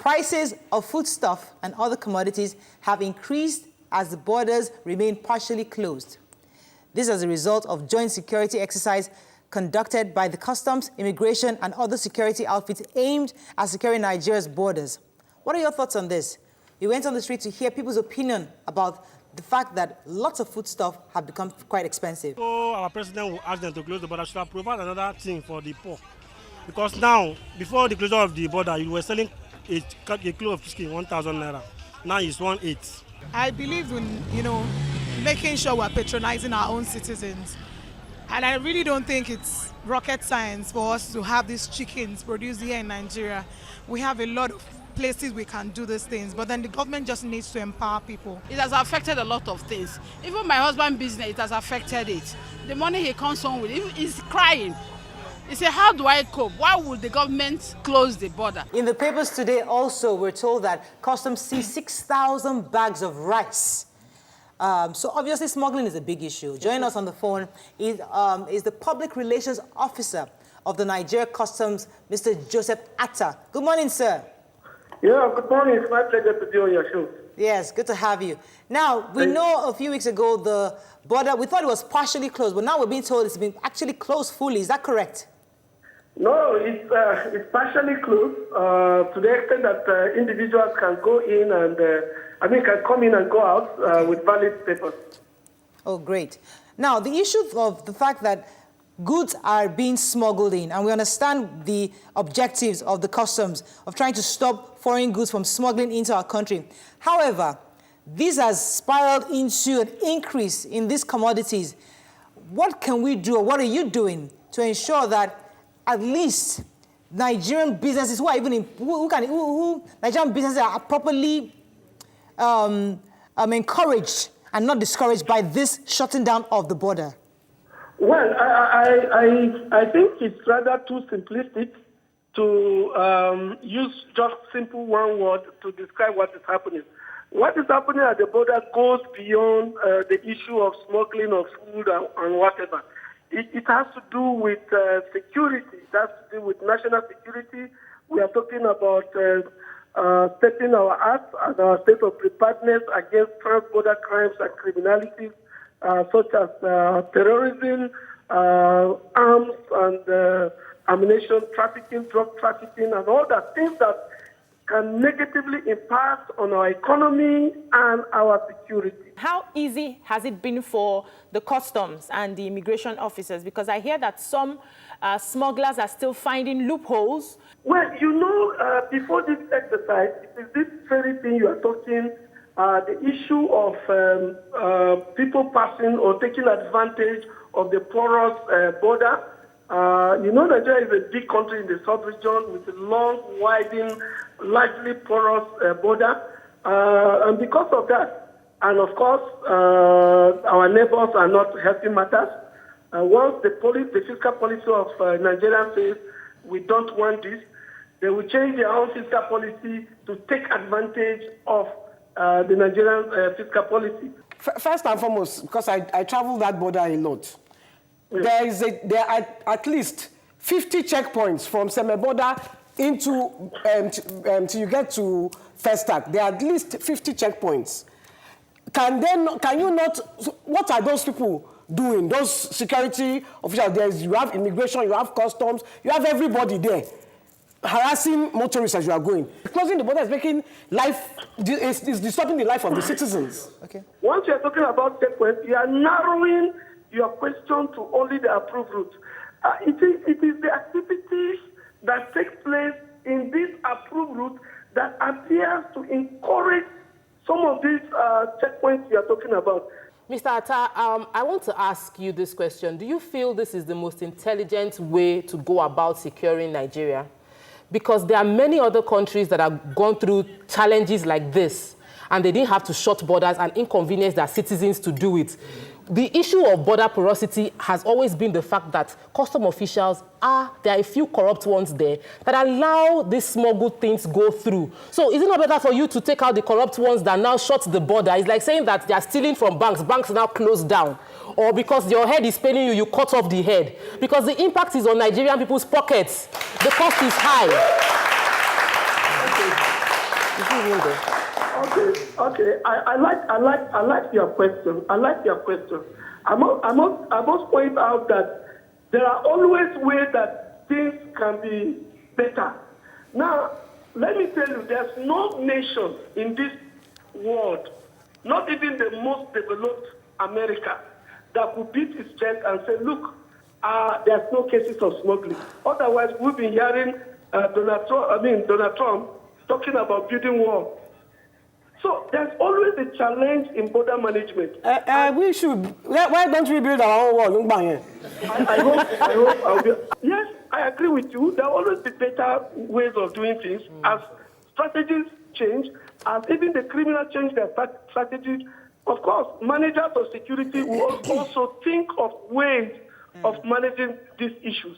Prices of foodstuff and other commodities have increased as the borders remain partially closed. This as a result of joint security exercise conducted by the Customs, Immigration and other security outfits aimed at securing Nigeria's borders. What are your thoughts on this? We went on the street to hear people's opinion about the fact that lots of foodstuff have become quite expensive. So our president will ask them to close the border, should have provided another thing for the poor. Because now, before the closure of the border, you were selling a kilo of chicken 1,000 naira. Now it's 1,800. I believe in, making sure we're patronizing our own citizens. And I really don't think it's rocket science for us to have these chickens produced here in Nigeria. We have a lot of places we can do these things, but then the government just needs to empower people. It has affected a lot of things. Even my husband's business, it has affected it. The money he comes home with, he's crying. He said, how do I cope? Why would the government close the border? In the papers today also, we're told that Customs seized 6,000 bags of rice. So obviously smuggling is a big issue. Joining us on the phone is the Public Relations Officer of the Nigeria Customs, Mr. Joseph Atta. Good morning, sir. Yeah, good morning. It's my pleasure to be on your show. Yes, good to have you. Now, we know a few weeks ago the border, we thought it was partially closed, but now we're being told it's been actually closed fully. Is that correct? No, it's partially closed to the extent that individuals can go in and, can come in and go out with valid papers. Oh, great. Now, the issue of the fact that goods are being smuggled in, and we understand the objectives of the customs of trying to stop foreign goods from smuggling into our country. However, this has spiraled into an increase in these commodities. What can we do, or what are you doing to ensure that at least Nigerian businesses who are even in, Nigerian businesses are properly encouraged and not discouraged by this shutting down of the border? Well, I think it's rather too simplistic to use just simple one word to describe what is happening. What is happening at the border goes beyond the issue of smuggling of food and whatever. It has to do with security. It has to do with national security. We are talking about setting our acts and our state of preparedness against trans-border crimes and criminalities, such as terrorism, arms and ammunition trafficking, drug trafficking, and all that, things that can negatively impact on our economy and our security. How easy has it been for the customs and the immigration officers? Because I hear that some smugglers are still finding loopholes. Well, before this exercise, it is this very thing you are talking, the issue of people passing or taking advantage of the porous border. Nigeria is a big country in the sub-region with a long, widening, largely porous border. And because of that, and of course, our neighbors are not helping matters. Once the fiscal policy of Nigeria says we don't want this, they will change their own fiscal policy to take advantage of the Nigerian fiscal policy. First and foremost, because I travel that border a lot, there are at least 50 checkpoints from Seme border into till you get to Festac. There are at least 50 checkpoints. Can you not? What are those people doing? Those security officials? You have immigration, you have customs, you have everybody there harassing motorists as you are going. Closing the border is making life, is disturbing the life of the citizens. Okay. Once you are talking about checkpoints, you are narrowing your question to only the approved route. It is the activities that take place in this approved route that appears to encourage some of these checkpoints you are talking about. Mr. Atta, I want to ask you this question. Do you feel this is the most intelligent way to go about securing Nigeria? Because there are many other countries that have gone through challenges like this, and they didn't have to shut borders and inconvenience their citizens to do it. The issue of border porosity has always been the fact that custom officials there are a few corrupt ones there that allow these smuggled things go through. So is it not better for you to take out the corrupt ones that now shut the border? It's like saying that they are stealing from banks. Banks now closed down. Or because your head is paining you, you cut off the head. Because the impact is on Nigerian people's pockets. The cost is high. you mean there? Okay. I like your question. I must point out that there are always ways that things can be better. Now, let me tell you, there's no nation in this world, not even the most developed America, that could beat its chest and say, look, there's no cases of smuggling. Otherwise, we've been hearing Donald Trump talking about building walls. So there's always a challenge in border management. We should. Why don't we build our own wall? I hope I'll be. Yes, I agree with you. There will always be better ways of doing things as strategies change, as even the criminal change their strategies. Of course, managers of security will also think of ways of managing these issues.